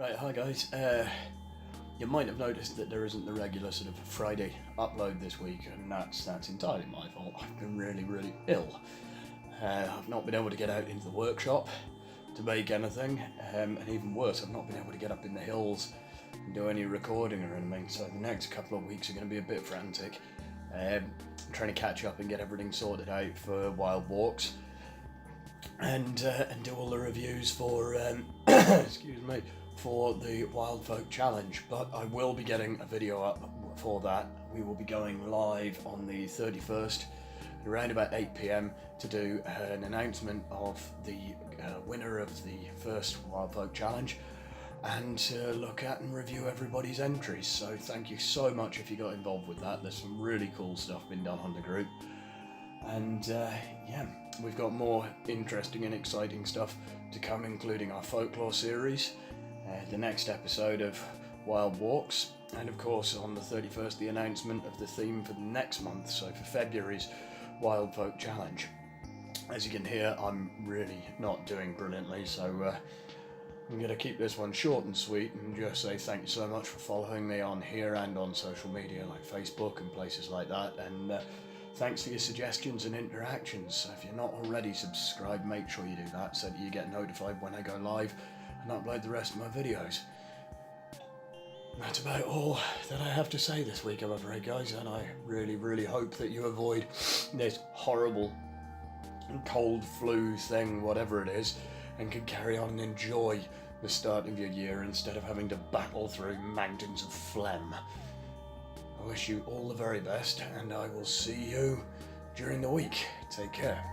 Right, hi guys. You might have noticed that there isn't the regular sort of Friday upload this week, and that's entirely my fault. I've been really ill. I've not been able to get out into the workshop to make anything, and even worse, I've not been able to get up in the hills and do any recording or anything. So the next couple of weeks are going to be a bit frantic. Trying to catch up and get everything sorted out for Wild Walks, and do all the reviews for excuse me, for the Wild Folk Challenge. But I will be getting a video up for that. We will be going live on the 31st around about 8 PM to do an announcement of the winner of the first Wild Folk Challenge, and look at and review everybody's entries. So thank you so much if you got involved with that. There's some really cool stuff been done on the group, and yeah, we've got more interesting and exciting stuff to come, including our folklore series, the next episode of Wild Walks, and of course on the 31st the announcement of the theme for the next month, so for February's Wild Folk Challenge. As you can hear, I'm really not doing brilliantly, so I'm going to keep this one short and sweet and just say thank you so much for following me on here and on social media like Facebook and places like that, and thanks for your suggestions and interactions. If you're not already subscribed, make sure you do that so that you get notified when I go live and upload the rest of my videos. That's about all that I have to say this week, I'm afraid, guys, and I really hope that you avoid this horrible cold flu thing, whatever it is, and can carry on and enjoy the start of your year instead of having to battle through mountains of phlegm. I wish you all the very best, and I will see you during the week. Take care.